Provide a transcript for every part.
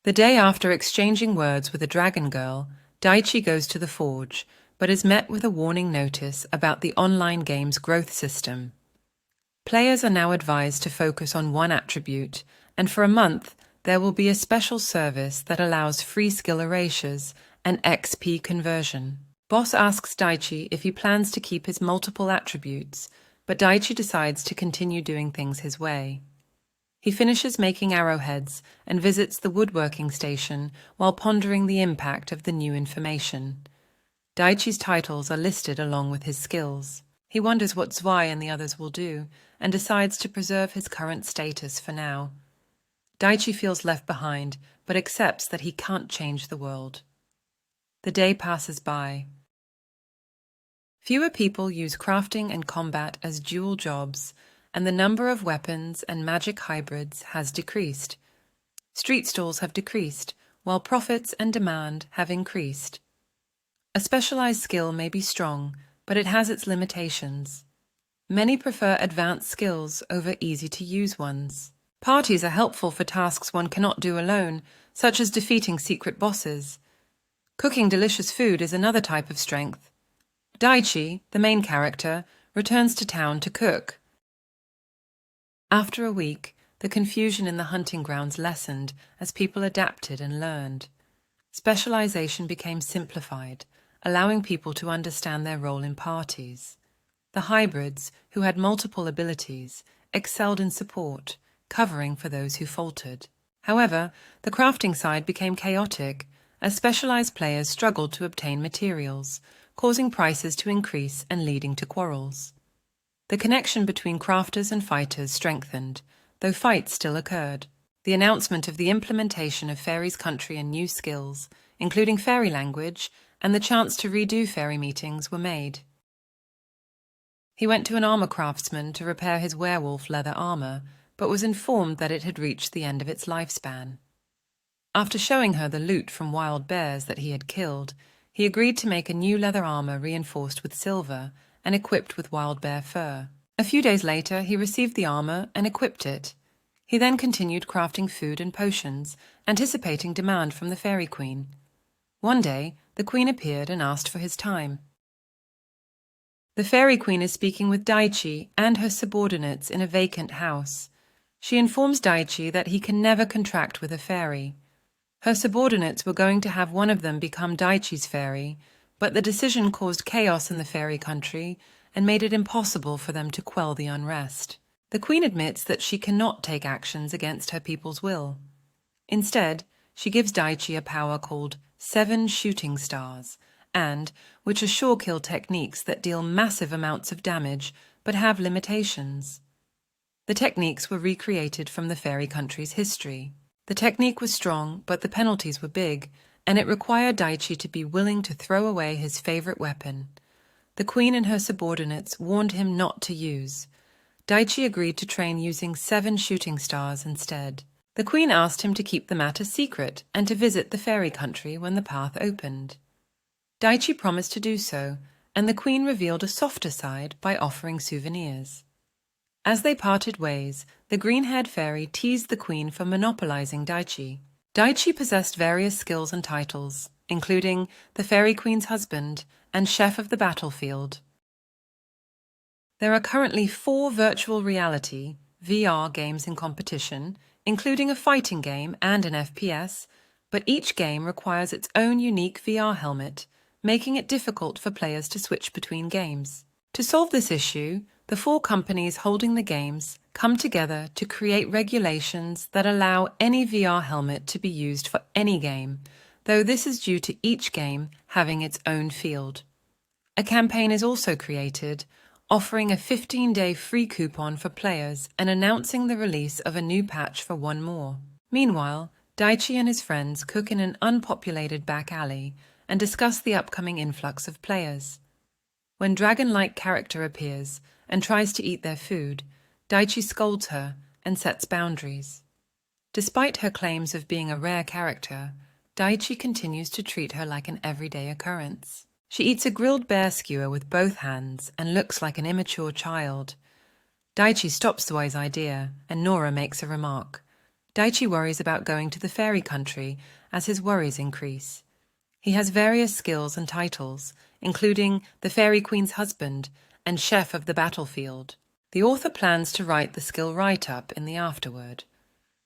The day after exchanging words with a dragon girl, Daichi goes to the forge, but is met with a warning notice about the online game's growth system. Players are now advised to focus on one attribute, and for a month there will be a special service that allows free skill erasures and XP conversion. Boss asks Daichi if he plans to keep his multiple attributes, but Daichi decides to continue doing things his way. He finishes making arrowheads and visits the woodworking station while pondering the impact of the new information. Daichi's titles are listed along with his skills. He wonders what Zwei and the others will do, and decides to preserve his current status for now. Daichi feels left behind, but accepts that he can't change the world. The day passes by. Fewer people use crafting and combat as dual jobs, and the number of weapons and magic hybrids has decreased. Street stalls have decreased, while profits and demand have increased. A specialized skill may be strong, but it has its limitations. Many prefer advanced skills over easy-to-use ones. Parties are helpful for tasks one cannot do alone, such as defeating secret bosses. Cooking delicious food is another type of strength. Daichi, the main character, returns to town to cook. After a week, the confusion in the hunting grounds lessened as people adapted and learned. Specialization became simplified, allowing people to understand their role in parties. The hybrids, who had multiple abilities, excelled in support, covering for those who faltered. However, the crafting side became chaotic, as specialized players struggled to obtain materials, causing prices to increase and leading to quarrels. The connection between crafters and fighters strengthened, though fights still occurred. The announcement of the implementation of Fairies Country and new skills, including fairy language, and the chance to redo fairy meetings were made. He went to an armor craftsman to repair his werewolf leather armor, but was informed that it had reached the end of its lifespan. After showing her the loot from wild bears that he had killed, he agreed to make a new leather armor reinforced with silver and equipped with wild bear fur. A few days later, he received the armor and equipped it. He then continued crafting food and potions, anticipating demand from the Fairy Queen. One day, the Queen appeared and asked for his time. The Fairy Queen is speaking with Daichi and her subordinates in a vacant house. She informs Daichi that he can never contract with a fairy. Her subordinates were going to have one of them become Daichi's fairy, but the decision caused chaos in the fairy country and made it impossible for them to quell the unrest. The Queen admits that she cannot take actions against her people's will. Instead, she gives Daichi a power called 7 shooting stars, and which are sure-kill techniques that deal massive amounts of damage but have limitations. The techniques were recreated from the fairy country's history. The technique was strong, but the penalties were big, and it required Daichi to be willing to throw away his favorite weapon. The Queen and her subordinates warned him not to use. Daichi agreed to train using 7 shooting stars instead. The Queen asked him to keep the matter secret and to visit the fairy country when the path opened. Daichi promised to do so, and the Queen revealed a softer side by offering souvenirs. As they parted ways, the green-haired fairy teased the Queen for monopolizing Daichi. Daichi possessed various skills and titles, including the Fairy Queen's husband and Chef of the Battlefield. There are currently 4 virtual reality (VR) games in competition, including a fighting game and an FPS, but each game requires its own unique VR helmet, making it difficult for players to switch between games. To solve this issue, the 4 companies holding the games come together to create regulations that allow any VR helmet to be used for any game, though this is due to each game having its own field. A campaign is also created, offering a 15-day free coupon for players and announcing the release of a new patch for 1 more. Meanwhile, Daichi and his friends cook in an unpopulated back alley and discuss the upcoming influx of players. When dragon-like character appears and tries to eat their food, Daichi scolds her and sets boundaries. Despite her claims of being a rare character, Daichi continues to treat her like an everyday occurrence. She eats a grilled bear skewer with both hands and looks like an immature child. Daichi stops Zwei's idea, and Nora makes a remark. Daichi worries about going to the fairy country as his worries increase. He has various skills and titles, including the Fairy Queen's husband and chef of the battlefield. The author plans to write the skill write-up in the afterword.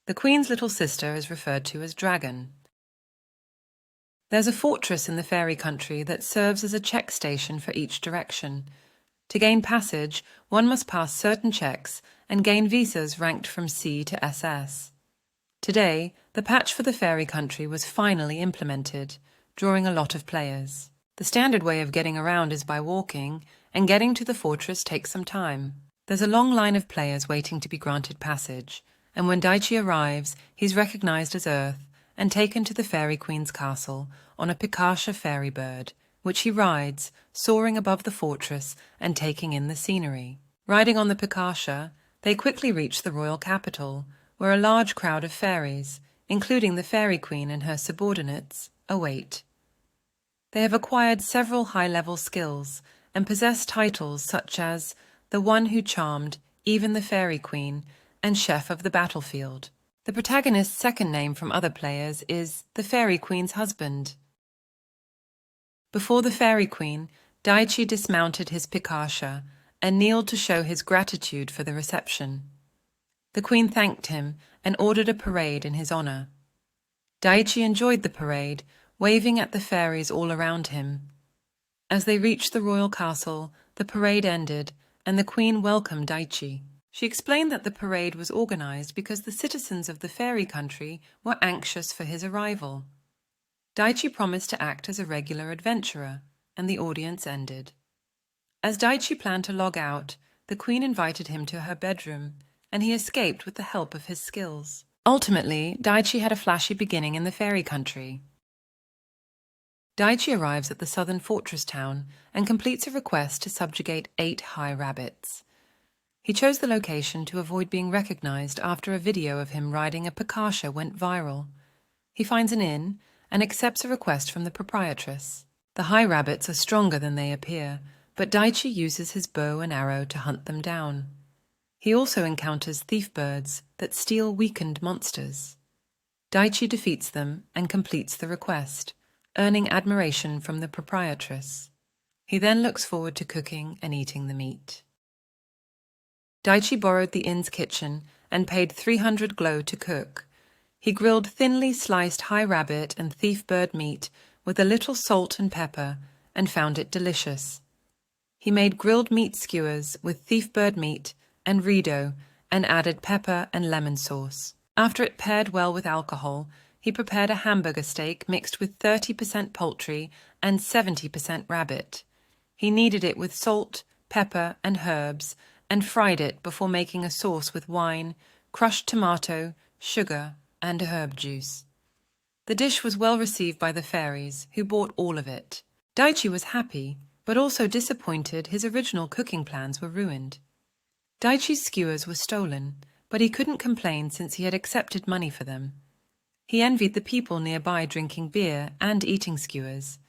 The Queen's little sister is referred to as Dragon. There's a fortress in the fairy country that serves as a check station for each direction. To gain passage, one must pass certain checks and gain visas ranked from C to SS. Today, the patch for the fairy country was finally implemented, drawing a lot of players. The standard way of getting around is by walking, and getting to the fortress takes some time. There's a long line of players waiting to be granted passage, and when Daichi arrives, he's recognized as Earth and taken to the Fairy Queen's castle on a PIKARSHA fairy bird, which he rides, soaring above the fortress and taking in the scenery. Riding on the PIKARSHA, they quickly reach the royal capital, where a large crowd of fairies, including the Fairy Queen and her subordinates, await. They have acquired several high-level skills and possess titles such as the one who charmed even the Fairy Queen and chef of the battlefield. The protagonist's second name from other players is the Fairy Queen's husband. Before the Fairy Queen, Daichi dismounted his PIKARSHA and kneeled to show his gratitude for the reception. The Queen thanked him and ordered a parade in his honor. Daichi enjoyed the parade, waving at the fairies all around him. As they reached the royal castle, the parade ended and the Queen welcomed Daichi. She explained that the parade was organized because the citizens of the fairy country were anxious for his arrival. Daichi promised to act as a regular adventurer, and the audience ended. As Daichi planned to log out, the Queen invited him to her bedroom, and he escaped with the help of his skills. Ultimately, Daichi had a flashy beginning in the fairy country. Daichi arrives at the southern fortress town and completes a request to subjugate 8 high rabbits. He chose the location to avoid being recognized after a video of him riding a PIKARSHA went viral. He finds an inn and accepts a request from the proprietress. The high rabbits are stronger than they appear, but Daichi uses his bow and arrow to hunt them down. He also encounters thief birds that steal weakened monsters. Daichi defeats them and completes the request, earning admiration from the proprietress. He then looks forward to cooking and eating the meat. Daichi borrowed the inn's kitchen and paid 300 glow to cook. He grilled thinly sliced high rabbit and thief bird meat with a little salt and pepper and found it delicious. He made grilled meat skewers with thief bird meat and redo and added pepper and lemon sauce. After it paired well with alcohol, he prepared a hamburger steak mixed with 30% poultry and 70% rabbit. He kneaded it with salt, pepper, and herbs and fried it before making a sauce with wine, crushed tomato, sugar, and herb juice. The dish was well received by the fairies, who bought all of it. Daichi was happy, but also disappointed his original cooking plans were ruined. Daichi's skewers were stolen, but he couldn't complain since he had accepted money for them. He envied the people nearby drinking beer and eating skewers.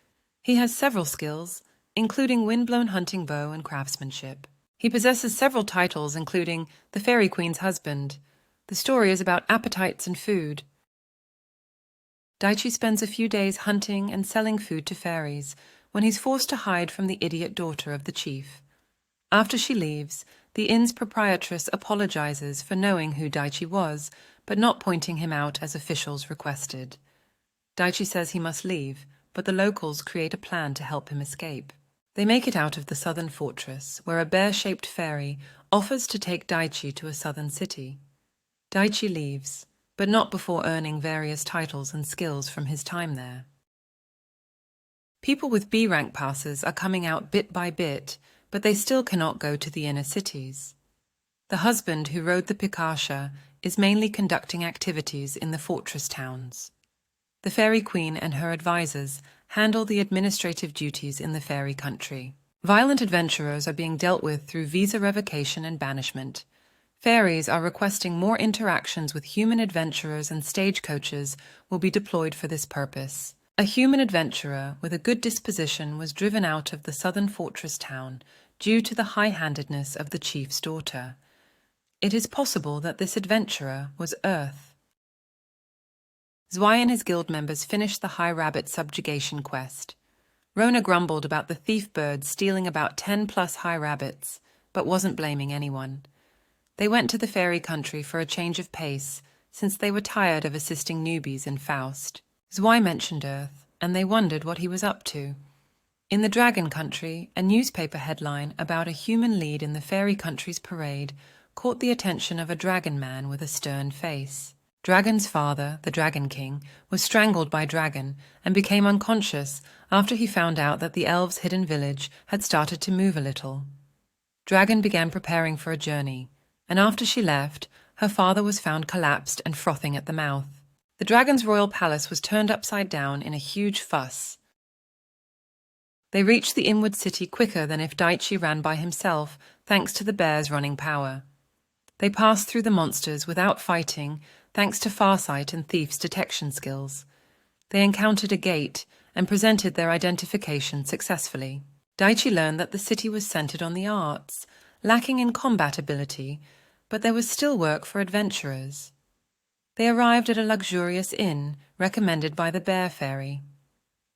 He has several skills, including windblown hunting bow and craftsmanship. He possesses several titles, including the Fairy Queen's husband. The story is about appetites and food. Daichi spends a few days hunting and selling food to fairies when he's forced to hide from the idiot daughter of the chief. After she leaves, the inn's proprietress apologizes for knowing who Daichi was, but not pointing him out as officials requested. Daichi says he must leave, but the locals create a plan to help him escape. They make it out of the southern fortress, where a bear-shaped fairy offers to take Daichi to a southern city. Daichi leaves, but not before earning various titles and skills from his time there. People with B-rank passes are coming out bit by bit, but they still cannot go to the inner cities. The husband who rode the PIKARSHA is mainly conducting activities in the fortress towns. The Fairy Queen and her advisors handle the administrative duties in the fairy country. Violent adventurers are being dealt with through visa revocation and banishment. Fairies are requesting more interactions with human adventurers, and stagecoaches will be deployed for this purpose. A human adventurer with a good disposition was driven out of the southern fortress town due to the high-handedness of the chief's daughter. It is possible that this adventurer was Earth. Zwei and his guild members finished the High Rabbit subjugation quest. Rona grumbled about the thief birds stealing about 10+ high rabbits, but wasn't blaming anyone. They went to the fairy country for a change of pace, since they were tired of assisting newbies in Faust. Zwei mentioned Earth, and they wondered what he was up to. In the Dragon Country, a newspaper headline about a human lead in the fairy country's parade caught the attention of a dragon man with a stern face. Dragon's father, the Dragon King, was strangled by Dragon and became unconscious after he found out that the elves' hidden village had started to move a little. Dragon began preparing for a journey, and after she left, her father was found collapsed and frothing at the mouth. The dragon's royal palace was turned upside down in a huge fuss. They reached the inward city quicker than if Daichi ran by himself, thanks to the bear's running power. They passed through the monsters without fighting, thanks to Farsight and Thief's detection skills. They encountered a gate and presented their identification successfully. Daichi learned that the city was centered on the arts, lacking in combat ability, but there was still work for adventurers. They arrived at a luxurious inn recommended by the Bear Fairy.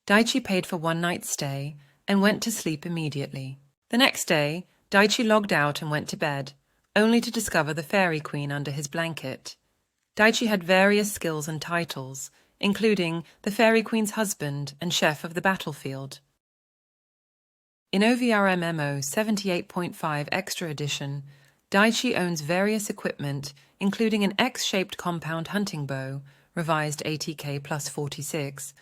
Daichi paid for one night's stay and went to sleep immediately. The next day, Daichi logged out and went to bed, only to discover the Fairy Queen under his blanket. Daichi had various skills and titles, including the Fairy Queen's husband and chef of the battlefield. In OVRMMO 78.5 Extra Edition, Daichi owns various equipment, including an X-shaped compound hunting bow, revised ATK plus 46,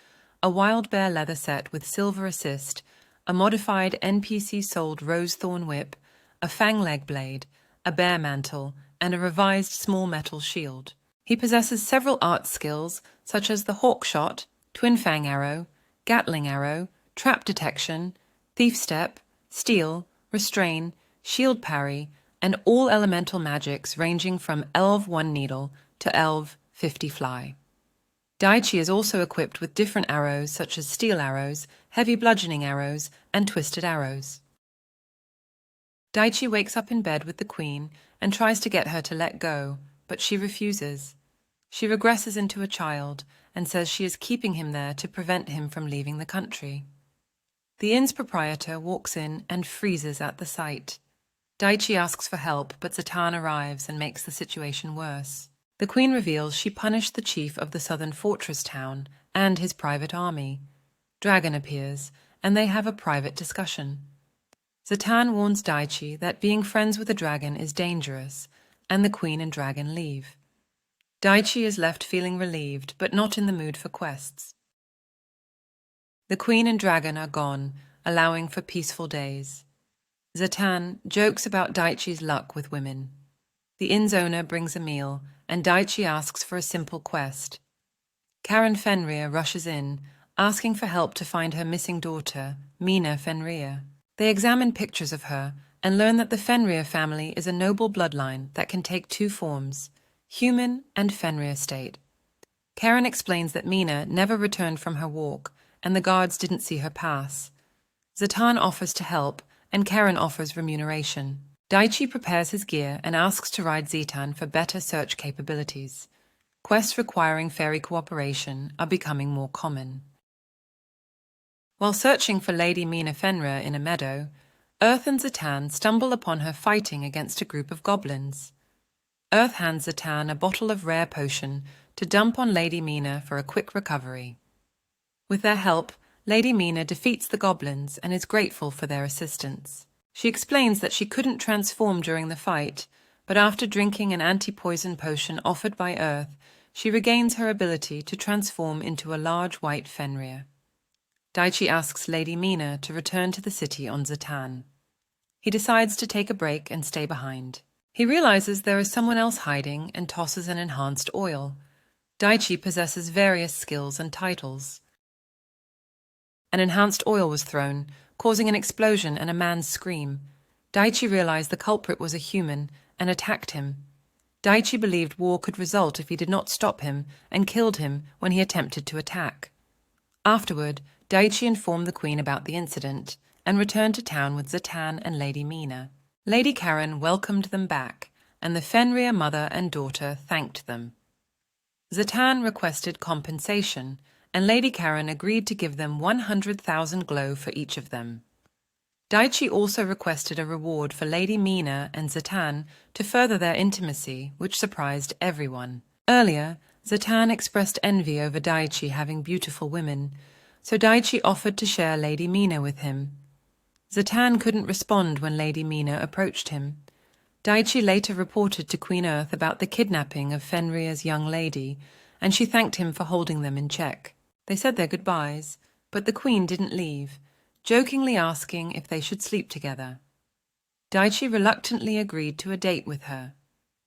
a wild bear leather set with silver assist, a modified NPC-sold rosethorn whip, a fang leg blade, a bear mantle, and a revised small metal shield. He possesses several art skills, such as the hawk shot, twin fang arrow, gatling arrow, trap detection, thief step, steal, restrain, shield parry, and all elemental magics ranging from Elve 1 Needle to Elve 50 Fly. Daichi is also equipped with different arrows such as steel arrows, heavy bludgeoning arrows, and twisted arrows. Daichi wakes up in bed with the queen and tries to get her to let go, but she refuses. She regresses into a child and says she is keeping him there to prevent him from leaving the country. The inn's proprietor walks in and freezes at the sight. Daichi asks for help, but Zatan arrives and makes the situation worse. The queen reveals she punished the chief of the southern fortress town and his private army. Dragon appears, and they have a private discussion. Zatan warns Daichi that being friends with a dragon is dangerous, and the queen and dragon leave. Daichi is left feeling relieved, but not in the mood for quests. The queen and dragon are gone, allowing for peaceful days. Zatan jokes about Daichi's luck with women. The inn's owner brings a meal, and Daichi asks for a simple quest. Karen Fenrir rushes in, asking for help to find her missing daughter, Mina Fenrir. They examine pictures of her and learn that the Fenrir family is a noble bloodline that can take two forms, human and Fenrir state. Karen explains that Mina never returned from her walk, and the guards didn't see her pass. Zatan offers to help, and Karen offers remuneration. Daichi prepares his gear and asks to ride Zetan for better search capabilities. Quests requiring fairy cooperation are becoming more common. While searching for Lady Mina Fenrir in a meadow, Earth and Zatan stumble upon her fighting against a group of goblins. Earth hands Zatan a bottle of rare potion to dump on Lady Mina for a quick recovery. With their help, Lady Mina defeats the goblins and is grateful for their assistance. She explains that she couldn't transform during the fight, but after drinking an anti-poison potion offered by Earth, she regains her ability to transform into a large white Fenrir. Daichi asks Lady Mina to return to the city on Zatan. He decides to take a break and stay behind. He realizes there is someone else hiding and tosses an enhanced oil. Daichi possesses various skills and titles. An enhanced oil was thrown, causing an explosion and a man's scream. Daichi realized the culprit was a human and attacked him. Daichi believed war could result if he did not stop him and killed him when he attempted to attack. Afterward, Daichi informed the queen about the incident and returned to town with Zatan and Lady Mina. Lady Karen welcomed them back, and the Fenrir mother and daughter thanked them. Zatan requested compensation, and Lady Karen agreed to give them 100,000 glow for each of them. Daichi also requested a reward for Lady Mina and Zatan to further their intimacy, which surprised everyone. Earlier, Zatan expressed envy over Daichi having beautiful women, so Daichi offered to share Lady Mina with him. Zatan couldn't respond when Lady Mina approached him. Daichi later reported to Queen Earth about the kidnapping of Fenrir's young lady, and she thanked him for holding them in check. They said their goodbyes, but the Queen didn't leave, jokingly asking if they should sleep together. Daichi reluctantly agreed to a date with her.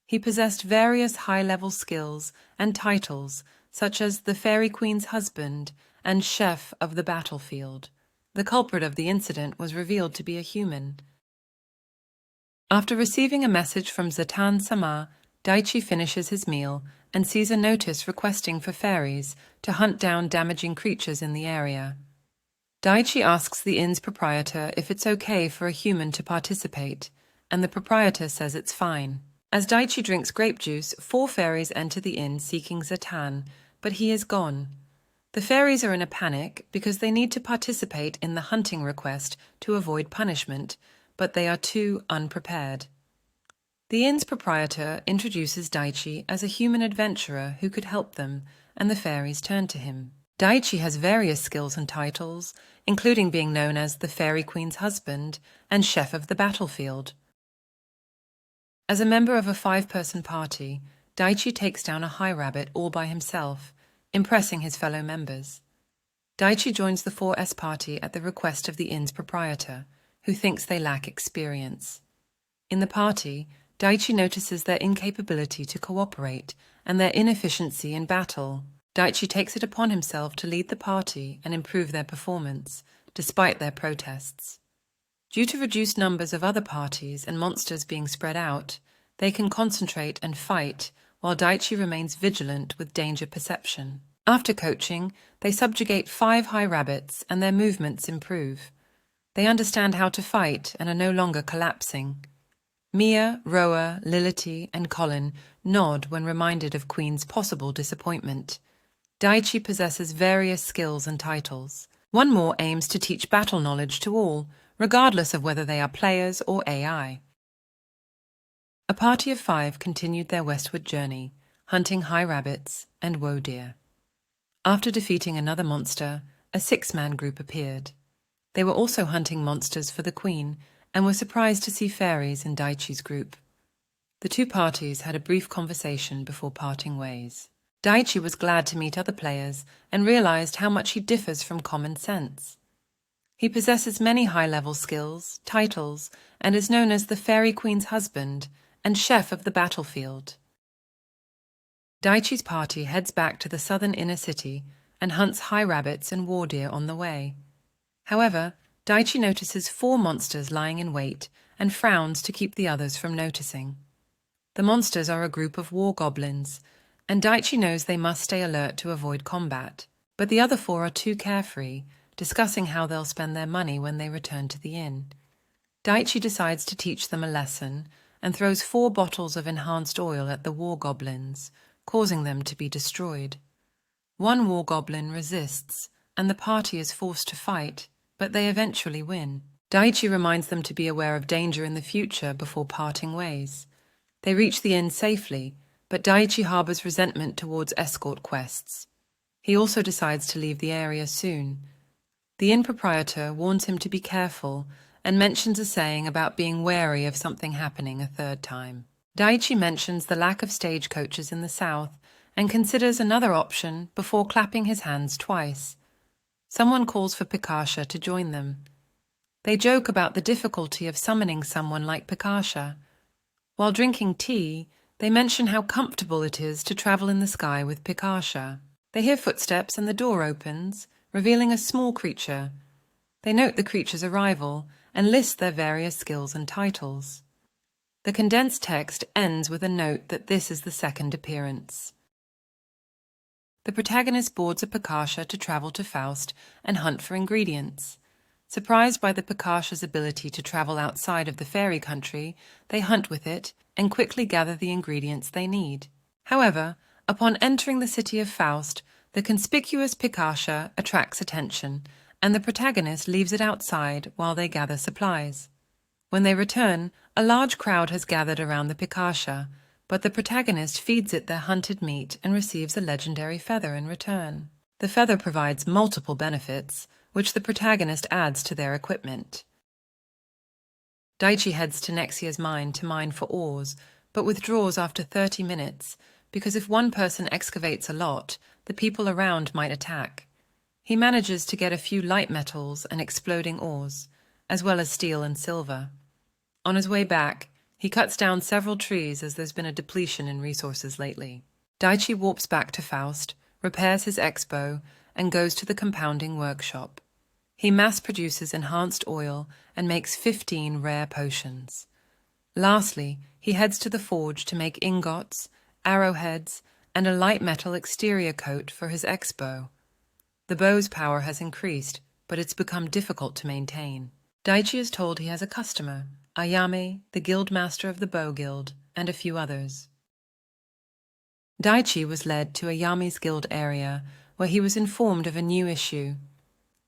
He possessed various high-level skills and titles, such as the Fairy Queen's husband and chef of the battlefield. The culprit of the incident was revealed to be a human. After receiving a message from Zatan-sama, Daichi finishes his meal and sees a notice requesting for fairies to hunt down damaging creatures in the area. Daichi asks the inn's proprietor if it's okay for a human to participate, and the proprietor says it's fine. As Daichi drinks grape juice, 4 fairies enter the inn seeking Zatan, but he is gone. The fairies are in a panic because they need to participate in the hunting request to avoid punishment, but they are too unprepared. The inn's proprietor introduces Daichi as a human adventurer who could help them, and the fairies turn to him. Daichi has various skills and titles, including being known as the Fairy Queen's husband and chef of the battlefield. As a member of a 5-person party, Daichi takes down a high rabbit all by himself, impressing his fellow members. Daichi joins the 4S party at the request of the inn's proprietor, who thinks they lack experience. In the party, Daichi notices their incapability to cooperate and their inefficiency in battle. Daichi takes it upon himself to lead the party and improve their performance, despite their protests. Due to reduced numbers of other parties and monsters being spread out, they can concentrate and fight, while Daichi remains vigilant with danger perception. After coaching, they subjugate 5 high rabbits and their movements improve. They understand how to fight and are no longer collapsing. Mia, Roa, Lility, and Colin nod when reminded of Queen's possible disappointment. Daichi possesses various skills and titles. One more aims to teach battle knowledge to all, regardless of whether they are players or AI. A party of 5 continued their westward journey, hunting high rabbits and woe deer. After defeating another monster, a 6-man group appeared. They were also hunting monsters for the Queen and were surprised to see fairies in Daichi's group. The 2 parties had a brief conversation before parting ways. Daichi was glad to meet other players and realized how much he differs from common sense. He possesses many high-level skills, titles, and is known as the Fairy Queen's husband and chef of the battlefield. Daichi's party heads back to the southern inner city and hunts high rabbits and war deer on the way. However, Daichi notices 4 monsters lying in wait and frowns to keep the others from noticing. The monsters are a group of war goblins, and Daichi knows they must stay alert to avoid combat. But the other 4 are too carefree, discussing how they'll spend their money when they return to the inn. Daichi decides to teach them a lesson and throws 4 bottles of enhanced oil at the war goblins, causing them to be destroyed. 1 war goblin resists, and the party is forced to fight, but they eventually win. Daichi reminds them to be aware of danger in the future before parting ways. They reach the inn safely, but Daichi harbors resentment towards escort quests. He also decides to leave the area soon. The inn proprietor warns him to be careful and mentions a saying about being wary of something happening a 3rd time. Daichi mentions the lack of stagecoaches in the south and considers another option before clapping his hands twice. Someone calls for PIKARSHA to join them. They joke about the difficulty of summoning someone like PIKARSHA. While drinking tea, they mention how comfortable it is to travel in the sky with PIKARSHA. They hear footsteps and the door opens, revealing a small creature. They note the creature's arrival and list their various skills and titles. The condensed text ends with a note that this is the 2nd appearance. The protagonist boards a PIKARSHA to travel to Faust and hunt for ingredients. Surprised by the PIKARSHA's ability to travel outside of the fairy country, they hunt with it and quickly gather the ingredients they need. However, Upon entering the city of Faust, the conspicuous PIKARSHA attracts attention, and the protagonist leaves it outside while they gather supplies. When they return, a large crowd has gathered around the PIKARSHA, but the protagonist feeds it their hunted meat and receives a legendary feather in return. The feather provides multiple benefits, which the protagonist adds to their equipment. Daichi heads to Nexia's mine to mine for ores, but withdraws after 30 minutes, because if one person excavates a lot, the people around might attack. He manages to get a few light metals and exploding ores, as well as steel and silver. On his way back, he cuts down several trees as there's been a depletion in resources lately. Daichi warps back to Faust, repairs his X-bow, and goes to the compounding workshop. He mass-produces enhanced oil and makes 15 rare potions. Lastly, he heads to the forge to make ingots, arrowheads, and a light metal exterior coat for his X-bow. The bow's power has increased, but it's become difficult to maintain. Daichi is told he has a customer, Ayame, the guildmaster of the Bow Guild, and a few others. Daichi was led to Ayame's guild area, where he was informed of a new issue.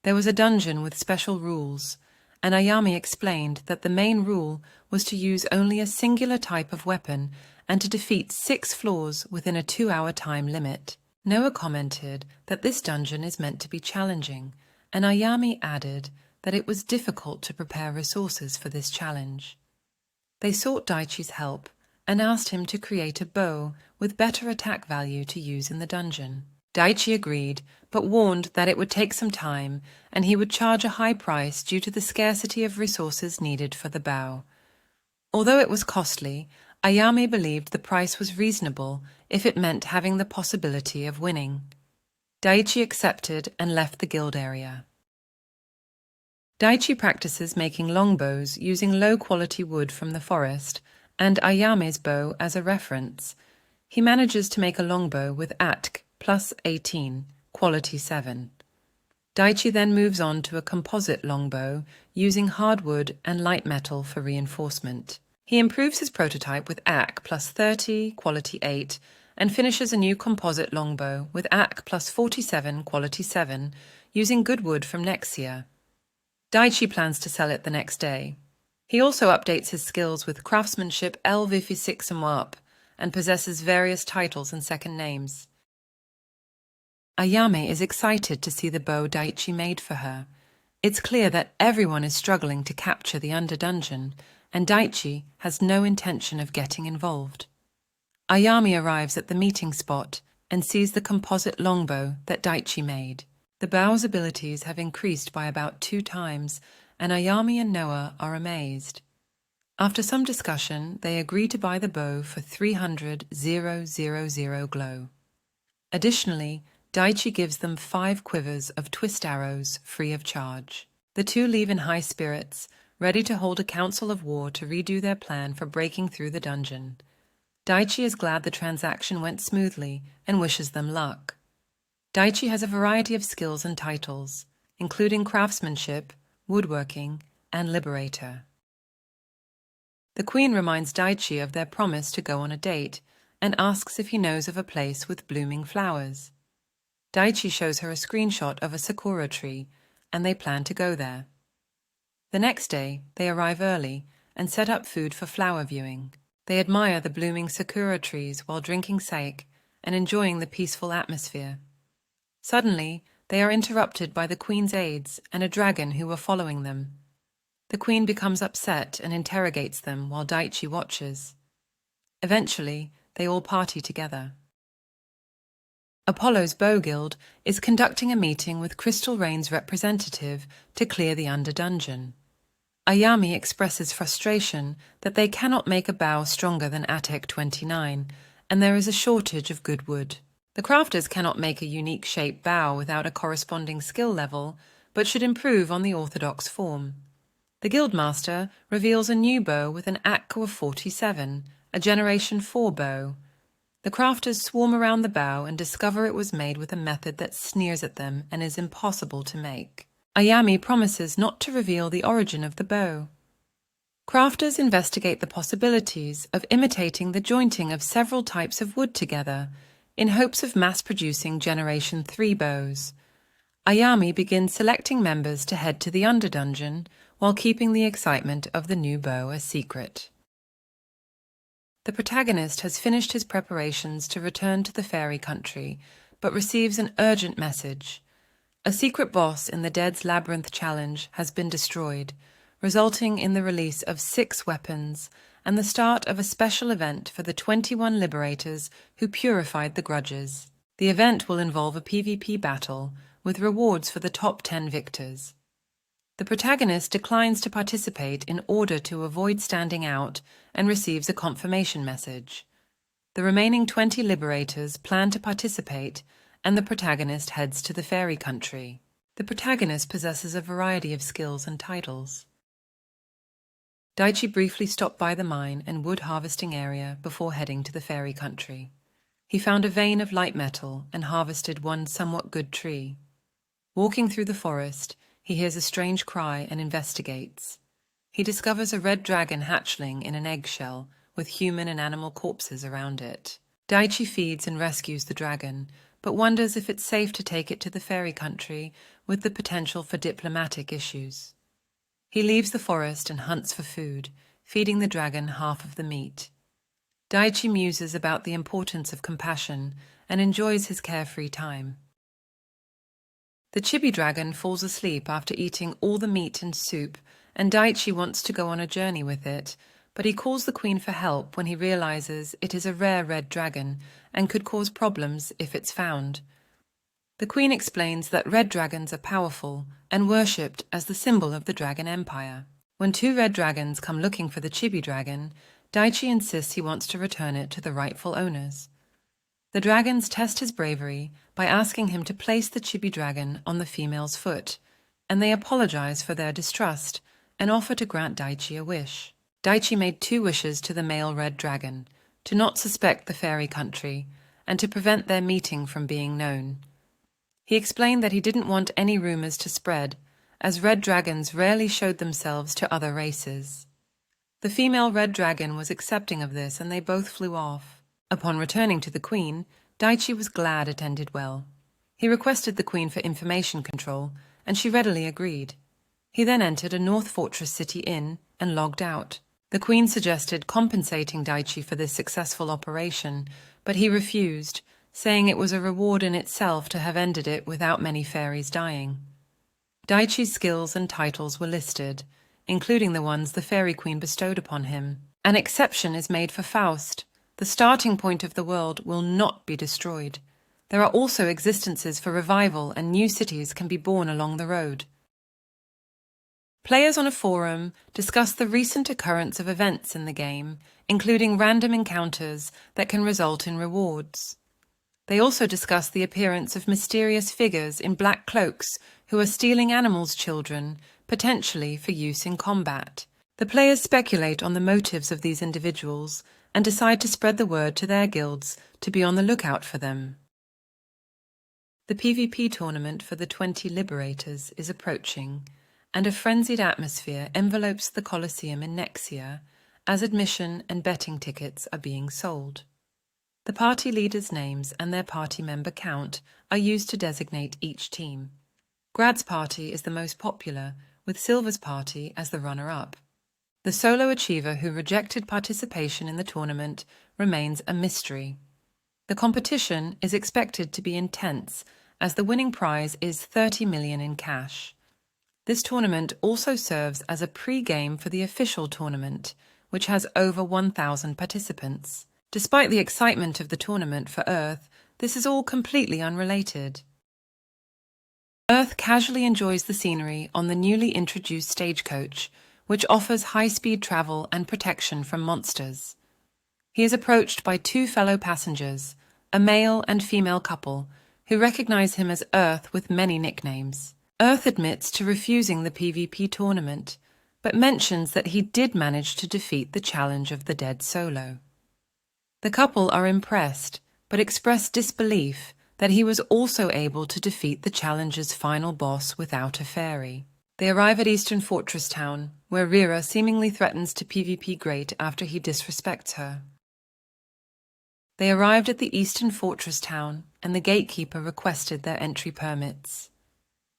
There was a dungeon with special rules, and Ayame explained that the main rule was to use only a singular type of weapon and to defeat 6 floors within a 2-hour time limit. Noah commented that this dungeon is meant to be challenging, and Ayame added that it was difficult to prepare resources for this challenge. They sought Daichi's help and asked him to create a bow with better attack value to use in the dungeon. Daichi agreed, but warned that it would take some time and he would charge a high price due to the scarcity of resources needed for the bow. Although it was costly, Ayame believed the price was reasonable if it meant having the possibility of winning. Daichi accepted and left the guild area. Daichi practices making longbows using low-quality wood from the forest and Ayame's bow as a reference. He manages to make a longbow with ATK plus 18, quality 7. Daichi then moves on to a composite longbow using hardwood and light metal for reinforcement. He improves his prototype with ATK plus 30, quality 8, and finishes a new composite longbow with ATK plus 47, quality 7, using good wood from Nexia. Daichi plans to sell it the next day. He also updates his skills with craftsmanship LV6 and possesses various titles and second names. Ayame is excited to see the bow Daichi made for her. It's clear that everyone is struggling to capture the underdungeon, and Daichi has no intention of getting involved. Ayame arrives at the meeting spot and sees the composite longbow that Daichi made. The bow's abilities have increased by about 2 times, and Ayame and Noah are amazed. After some discussion, they agree to buy the bow for 300,000 glow. Additionally, Daichi gives them 5 quivers of twist arrows free of charge. The two leave in high spirits, ready to hold a council of war to redo their plan for breaking through the dungeon. Daichi is glad the transaction went smoothly and wishes them luck. Daichi has a variety of skills and titles, including craftsmanship, woodworking, and liberator. The queen reminds Daichi of their promise to go on a date and asks if he knows of a place with blooming flowers. Daichi shows her a screenshot of a sakura tree, and they plan to go there. The next day, they arrive early and set up food for flower viewing. They admire the blooming sakura trees while drinking sake and enjoying the peaceful atmosphere. Suddenly, they are interrupted by the queen's aides and a dragon who were following them. The queen becomes upset and interrogates them while Daichi watches. Eventually, they all party together. Apollo's Bow Guild is conducting a meeting with Crystal Rain's representative to clear the underdungeon. Ayame expresses frustration that they cannot make a bow stronger than ATEC 29, and there is a shortage of good wood. The crafters cannot make a unique shaped bow without a corresponding skill level, but should improve on the orthodox form. The Guildmaster reveals a new bow with an ATK of 47, a Generation 4 bow. The crafters swarm around the bow and discover it was made with a method that sneers at them and is impossible to make. Ayame promises not to reveal the origin of the bow. Crafters investigate the possibilities of imitating the jointing of several types of wood together, in hopes of mass-producing Generation 3 bows. Ayami begins selecting members to head to the Underdungeon while keeping the excitement of the new bow a secret. The protagonist has finished his preparations to return to the fairy country, but receives an urgent message. A secret boss in the Dead's Labyrinth challenge has been destroyed, resulting in the release of 6 weapons and the start of a special event for the 21 liberators who purified the grudges. The event will involve a PvP battle, with rewards for the top 10 victors. The protagonist declines to participate in order to avoid standing out and receives a confirmation message. The remaining 20 liberators plan to participate, and the protagonist heads to the fairy country. The protagonist possesses a variety of skills and titles. Daichi briefly stopped by the mine and wood harvesting area before heading to the fairy country. He found a vein of light metal and harvested one somewhat good tree. Walking through the forest, he hears a strange cry and investigates. He discovers a red dragon hatchling in an eggshell with human and animal corpses around it. Daichi feeds and rescues the dragon, but wonders if it's safe to take it to the fairy country with the potential for diplomatic issues. He leaves the forest and hunts for food, feeding the dragon half of the meat. Daichi muses about the importance of compassion and enjoys his carefree time. The chibi dragon falls asleep after eating all the meat and soup, and Daichi wants to go on a journey with it, but he calls the queen for help when he realizes it is a rare red dragon and could cause problems if it's found. The queen explains that red dragons are powerful and worshipped as the symbol of the Dragon Empire. When 2 red dragons come looking for the chibi dragon, Daichi insists he wants to return it to the rightful owners. The dragons test his bravery by asking him to place the chibi dragon on the female's foot, and they apologize for their distrust and offer to grant Daichi a wish. Daichi made 2 wishes to the male red dragon, to not suspect the fairy country, and to prevent their meeting from being known. He explained that he didn't want any rumors to spread, as red dragons rarely showed themselves to other races. The female red dragon was accepting of this, and they both flew off. Upon returning to the queen, Daichi was glad it ended well. He requested the queen for information control, and she readily agreed. He then entered a North Fortress City inn and logged out. The queen suggested compensating Daichi for this successful operation, but he refused, saying it was a reward in itself to have ended it without many fairies dying. Daichi's skills and titles were listed, including the ones the fairy queen bestowed upon him. An exception is made for Faust. The starting point of the world will not be destroyed. There are also existences for revival, and new cities can be born along the road. Players on a forum discuss the recent occurrence of events in the game, including random encounters that can result in rewards. They also discuss the appearance of mysterious figures in black cloaks who are stealing animals' children, potentially for use in combat. The players speculate on the motives of these individuals and decide to spread the word to their guilds to be on the lookout for them. The PvP tournament for the 20 Liberators is approaching, and a frenzied atmosphere envelopes the Colosseum in Nexia as admission and betting tickets are being sold. The party leaders' names and their party member count are used to designate each team. Grad's party is the most popular, with Silver's party as the runner-up. The solo achiever who rejected participation in the tournament remains a mystery. The competition is expected to be intense, as the winning prize is 30 million in cash. This tournament also serves as a pre-game for the official tournament, which has over 1,000 participants. Despite the excitement of the tournament for Earth, this is all completely unrelated. Earth casually enjoys the scenery on the newly introduced Stagecoach, which offers high-speed travel and protection from monsters. He is approached by 2 fellow passengers, a male and female couple, who recognize him as Earth with many nicknames. Earth admits to refusing the PvP tournament, but mentions that he did manage to defeat the challenge of the Dead solo. The couple are impressed, but express disbelief that he was also able to defeat the challenge's final boss without a fairy. They arrive at Eastern Fortress Town, where Rira seemingly threatens to PvP Great after he disrespects her. They arrived at the eastern fortress town, and the gatekeeper requested their entry permits.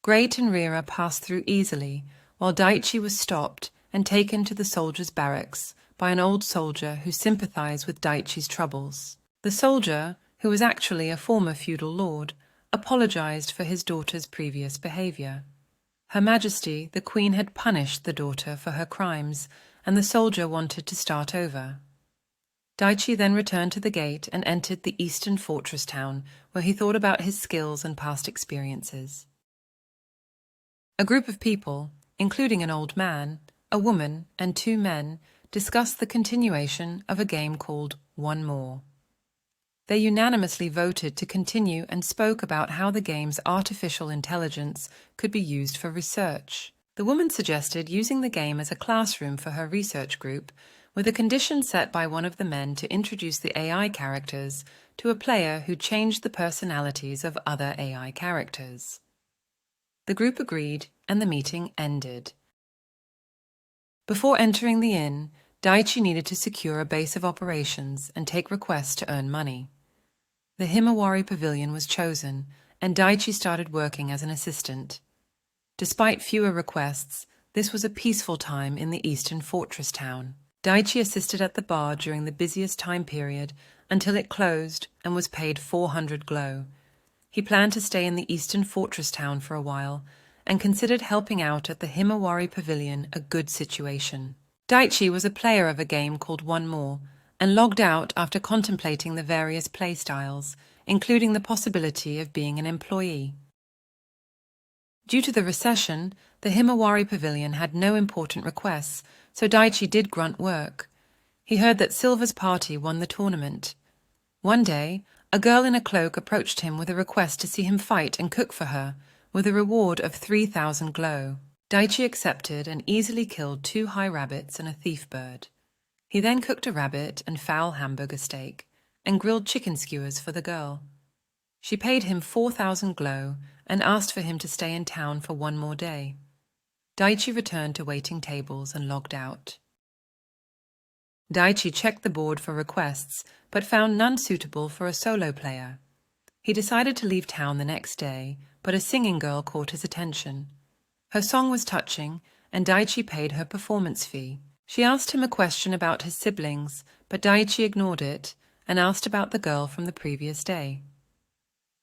Great and Rira passed through easily, while Daichi was stopped and taken to the soldiers' barracks by an old soldier who sympathized with Daichi's troubles. The soldier, who was actually a former feudal lord, apologized for his daughter's previous behavior. Her Majesty, the Queen, had punished the daughter for her crimes, and the soldier wanted to start over. Daichi then returned to the gate and entered the eastern fortress town, where he thought about his skills and past experiences. A group of people, including an old man, a woman, and 2 men, discussed the continuation of a game called One More. They unanimously voted to continue and spoke about how the game's artificial intelligence could be used for research. The woman suggested using the game as a classroom for her research group, with a condition set by one of the men to introduce the AI characters to a player who changed the personalities of other AI characters. The group agreed, and the meeting ended. Before entering the inn, Daichi needed to secure a base of operations and take requests to earn money. The Himawari Pavilion was chosen, and Daichi started working as an assistant. Despite fewer requests, this was a peaceful time in the eastern fortress town. Daichi assisted at the bar during the busiest time period until it closed and was paid 400 glow. He planned to stay in the eastern fortress town for a while and considered helping out at the Himawari Pavilion a good situation. Daichi was a player of a game called One More and logged out after contemplating the various playstyles, including the possibility of being an employee. Due to the recession, the Himawari Pavilion had no important requests, so Daichi did grunt work. He heard that Silver's party won the tournament. One day, a girl in a cloak approached him with a request to see him fight and cook for her, with a reward of 3,000 glow. Daichi accepted and easily killed 2 high rabbits and a thief bird. He then cooked a rabbit and fowl hamburger steak, and grilled chicken skewers for the girl. She paid him 4,000 glow and asked for him to stay in town for 1 more day. Daichi returned to waiting tables and logged out. Daichi checked the board for requests, but found none suitable for a solo player. He decided to leave town the next day, but a singing girl caught his attention. Her song was touching, and Daichi paid her performance fee. She asked him a question about his siblings, but Daichi ignored it and asked about the girl from the previous day.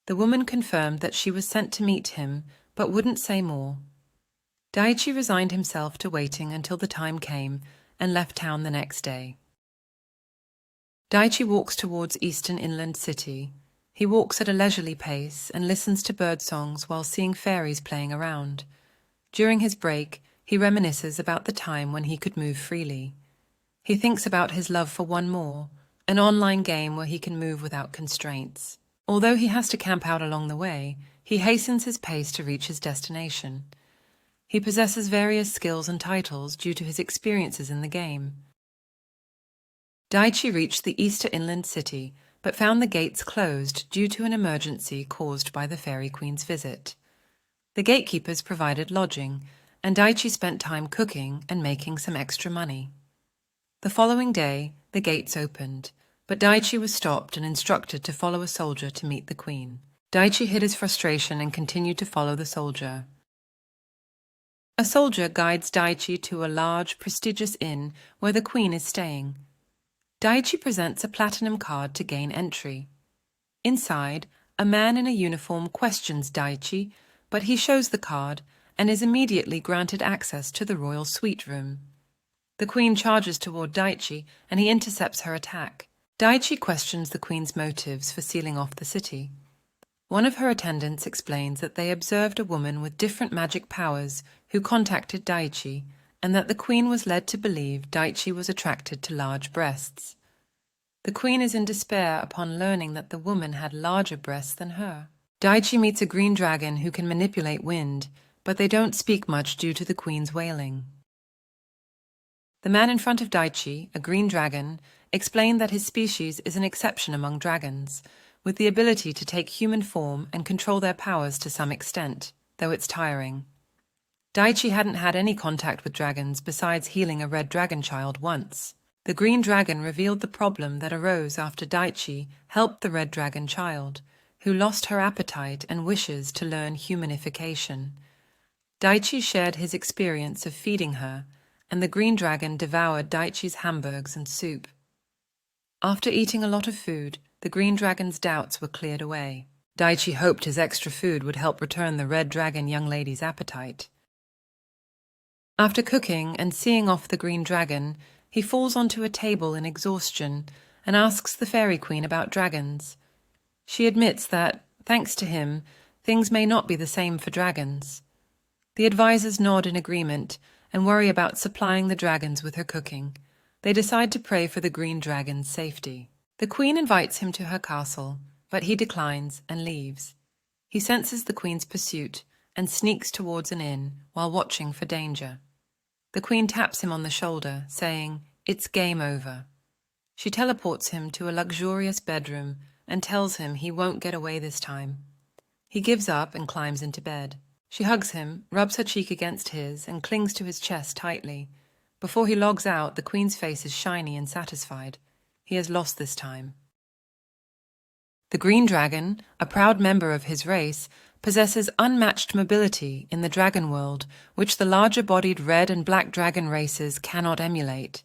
The woman confirmed that she was sent to meet him, but wouldn't say more. Daichi resigned himself to waiting until the time came and left town the next day. Daichi walks towards Eastern Inland City. He walks at a leisurely pace and listens to bird songs while seeing fairies playing around. During his break, he reminisces about the time when he could move freely. He thinks about his love for One More, an online game where he can move without constraints. Although he has to camp out along the way, he hastens his pace to reach his destination. He possesses various skills and titles due to his experiences in the game. Daichi reached the Eastern Inland City, but found the gates closed due to an emergency caused by the Fairy Queen's visit. The gatekeepers provided lodging, and Daichi spent time cooking and making some extra money. The following day, the gates opened, but Daichi was stopped and instructed to follow a soldier to meet the Queen. Daichi hid his frustration and continued to follow the soldier. A soldier guides Daichi to a large, prestigious inn where the Queen is staying. Daichi presents a platinum card to gain entry. Inside, a man in a uniform questions Daichi, but he shows the card and is immediately granted access to the royal suite room. The Queen charges toward Daichi and he intercepts her attack. Daichi questions the Queen's motives for sealing off the city. One of her attendants explains that they observed a woman with different magic powers who contacted Daichi, and that the Queen was led to believe Daichi was attracted to large breasts. The Queen is in despair upon learning that the woman had larger breasts than her. Daichi meets a green dragon who can manipulate wind, but they don't speak much due to the Queen's wailing. The man in front of Daichi, a green dragon, explained that his species is an exception among dragons, with the ability to take human form and control their powers to some extent, though it's tiring. Daichi hadn't had any contact with dragons besides healing a red dragon child once. The green dragon revealed the problem that arose after Daichi helped the red dragon child, who lost her appetite and wishes to learn humanification. Daichi shared his experience of feeding her, and the green dragon devoured Daichi's hamburgers and soup. After eating a lot of food, the green dragon's doubts were cleared away. Daichi hoped his extra food would help return the red dragon young lady's appetite. After cooking and seeing off the green dragon, he falls onto a table in exhaustion and asks the fairy queen about dragons. She admits that, thanks to him, things may not be the same for dragons. The advisors nod in agreement and worry about supplying the dragons with her cooking. They decide to pray for the green dragon's safety. The queen invites him to her castle, but he declines and leaves. He senses the queen's pursuit and sneaks towards an inn while watching for danger. The queen taps him on the shoulder, saying, "It's game over." She teleports him to a luxurious bedroom and tells him he won't get away this time. He gives up and climbs into bed. She hugs him, rubs her cheek against his, and clings to his chest tightly. Before he logs out, the queen's face is shiny and satisfied. He has lost this time. The green dragon, a proud member of his race, possesses unmatched mobility in the dragon world, which the larger-bodied red and black dragon races cannot emulate.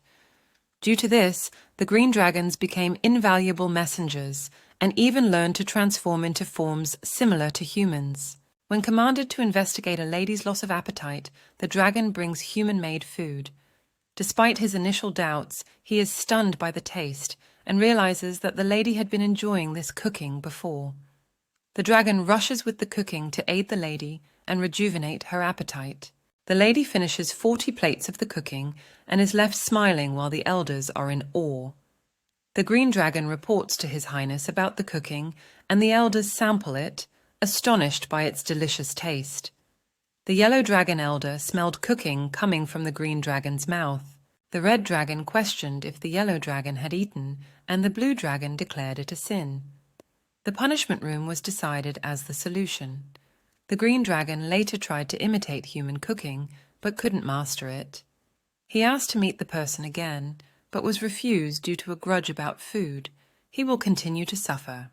Due to this, the green dragons became invaluable messengers and even learned to transform into forms similar to humans. When commanded to investigate a lady's loss of appetite, the dragon brings human-made food. Despite his initial doubts, he is stunned by the taste and realizes that the lady had been enjoying this cooking before. The dragon rushes with the cooking to aid the lady and rejuvenate her appetite. The lady finishes 40 plates of the cooking and is left smiling while the elders are in awe. The green dragon reports to His Highness about the cooking, and the elders sample it, astonished by its delicious taste. The yellow dragon elder smelled cooking coming from the green dragon's mouth. The red dragon questioned if the yellow dragon had eaten, and the blue dragon declared it a sin. The punishment room was decided as the solution. The green dragon later tried to imitate human cooking, but couldn't master it. He asked to meet the person again, but was refused due to a grudge about food. He will continue to suffer.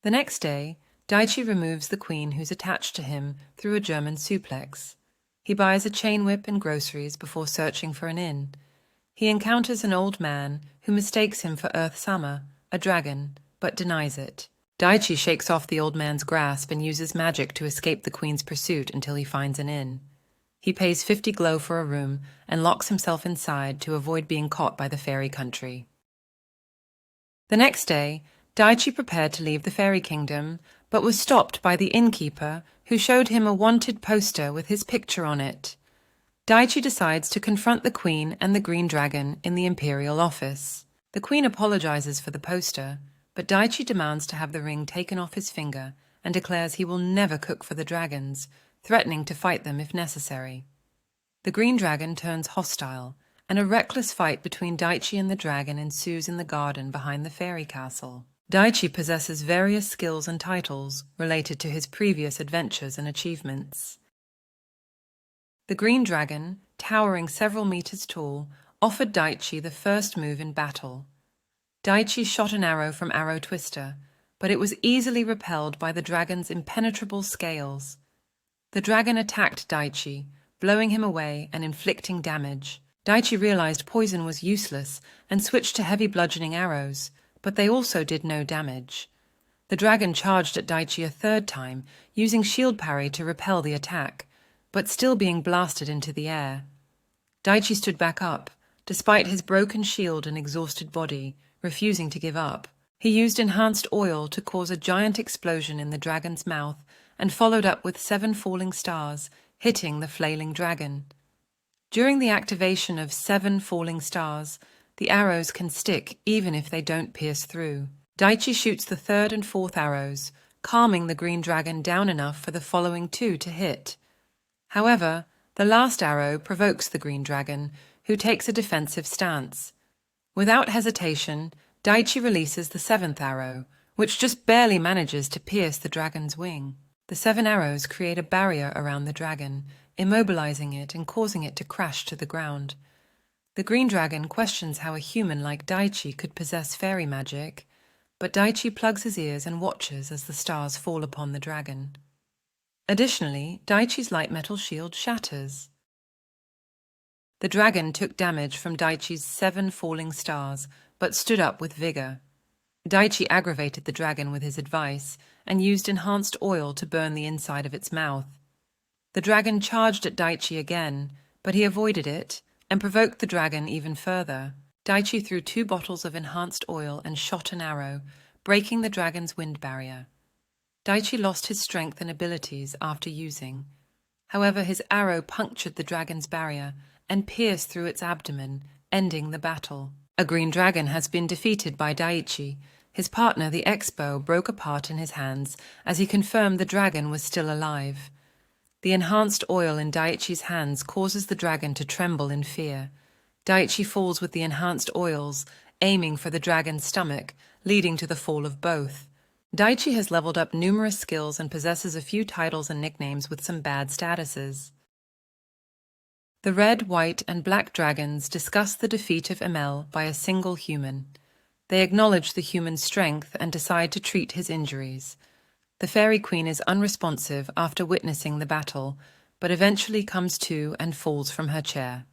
The next day, Daichi removes the queen who's attached to him through a German suplex. He buys a chain whip and groceries before searching for an inn. He encounters an old man who mistakes him for Earth-sama, a dragon, but denies it. Daichi shakes off the old man's grasp and uses magic to escape the queen's pursuit until he finds an inn. He pays 50 glow for a room and locks himself inside to avoid being caught by the fairy country. The next day, Daichi prepared to leave the fairy kingdom, but was stopped by the innkeeper, who showed him a wanted poster with his picture on it. Daichi decides to confront the queen and the green dragon in the imperial office. The queen apologizes for the poster, but Daichi demands to have the ring taken off his finger and declares he will never cook for the dragons, threatening to fight them if necessary. The green dragon turns hostile, and a reckless fight between Daichi and the dragon ensues in the garden behind the fairy castle. Daichi possesses various skills and titles related to his previous adventures and achievements. The green dragon, towering several meters tall, offered Daichi the first move in battle. Daichi shot an arrow from Arrow Twister, but it was easily repelled by the dragon's impenetrable scales. The dragon attacked Daichi, blowing him away and inflicting damage. Daichi realized poison was useless and switched to heavy bludgeoning arrows, but they also did no damage. The dragon charged at Daichi a third time, using shield parry to repel the attack, but still being blasted into the air. Daichi stood back up, despite his broken shield and exhausted body, refusing to give up. He used enhanced oil to cause a giant explosion in the dragon's mouth and followed up with 7 falling stars, hitting the flailing dragon. During the activation of 7 falling stars, the arrows can stick even if they don't pierce through. Daichi shoots the 3rd and 4th arrows, calming the green dragon down enough for the following 2 to hit. However, the last arrow provokes the green dragon, who takes a defensive stance. Without hesitation, Daichi releases the 7th arrow, which just barely manages to pierce the dragon's wing. The 7 arrows create a barrier around the dragon, immobilizing it and causing it to crash to the ground. The green dragon questions how a human like Daichi could possess fairy magic, but Daichi plugs his ears and watches as the stars fall upon the dragon. Additionally, Daichi's light metal shield shatters. The dragon took damage from Daichi's 7 falling stars, but stood up with vigor. Daichi aggravated the dragon with his advice and used enhanced oil to burn the inside of its mouth. The dragon charged at Daichi again, but he avoided it and provoked the dragon even further. Daichi threw 2 bottles of enhanced oil and shot an arrow, breaking the dragon's wind barrier. Daichi lost his strength and abilities after using. However, his arrow punctured the dragon's barrier and pierced through its abdomen, ending the battle. A green dragon has been defeated by Daichi. His partner, the X-bow, broke apart in his hands as he confirmed the dragon was still alive. The enhanced oil in Daichi's hands causes the dragon to tremble in fear. Daichi falls with the enhanced oils, aiming for the dragon's stomach, leading to the fall of both. Daichi has leveled up numerous skills and possesses a few titles and nicknames with some bad statuses. The red, white, and black dragons discuss the defeat of ML by a single human. They acknowledge the human's strength and decide to treat his injuries. The Fairy Queen is unresponsive after witnessing the battle, but eventually comes to and falls from her chair.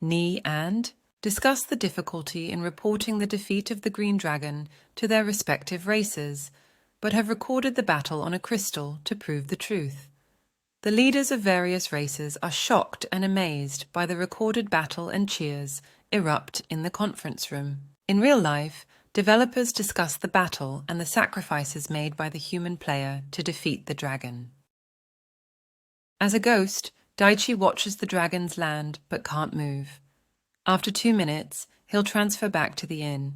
Ni and discuss the difficulty in reporting the defeat of the Green Dragon to their respective races, but have recorded the battle on a crystal to prove the truth. The leaders of various races are shocked and amazed by the recorded battle, and cheers erupt in the conference room. In real life, developers discuss the battle and the sacrifices made by the human player to defeat the dragon. As a ghost, Daichi watches the dragons land but can't move. After 2 minutes, he'll transfer back to the inn.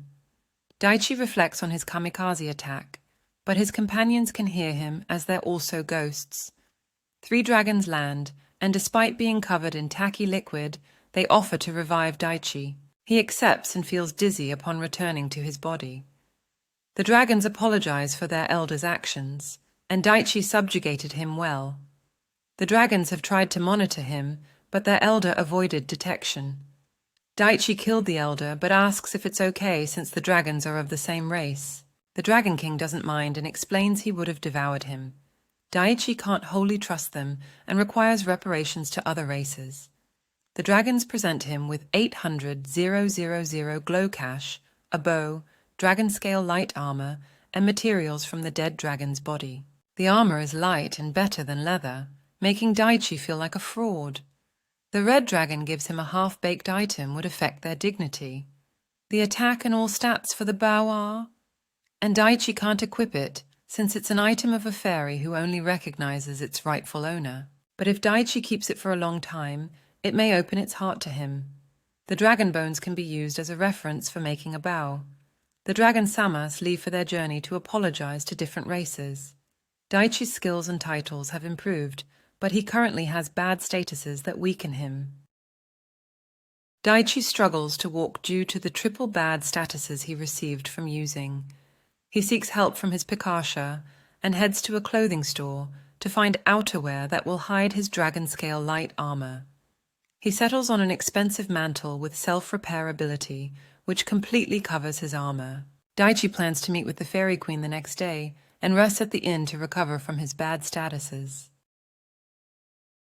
Daichi reflects on his kamikaze attack, but his companions can hear him as they're also ghosts. 3 dragons land, and despite being covered in tacky liquid, they offer to revive Daichi. He accepts and feels dizzy upon returning to his body. The dragons apologize for their elder's actions, and Daichi subjugated him well. The dragons have tried to monitor him, but their elder avoided detection. Daichi killed the elder, but asks if it's okay since the dragons are of the same race. The Dragon King doesn't mind and explains he would have devoured him. Daichi can't wholly trust them and requires reparations to other races. The dragons present him with 800,000 glow cash, a bow, dragon-scale light armor, and materials from the dead dragon's body. The armor is light and better than leather, making Daichi feel like a fraud. The red dragon gives him a half-baked item would affect their dignity. The attack and all stats for the bow are... And Daichi can't equip it, since it's an item of a fairy who only recognizes its rightful owner. But if Daichi keeps it for a long time, it may open its heart to him. The dragon bones can be used as a reference for making a bow. The dragon Samas leave for their journey to apologize to different races. Daichi's skills and titles have improved, but he currently has bad statuses that weaken him. Daichi struggles to walk due to the triple bad statuses he received from using. He seeks help from his PIKARSHA and heads to a clothing store to find outerwear that will hide his dragon-scale light armor. He settles on an expensive mantle with self-repair ability, which completely covers his armor. Daichi plans to meet with the Fairy Queen the next day and rests at the inn to recover from his bad statuses.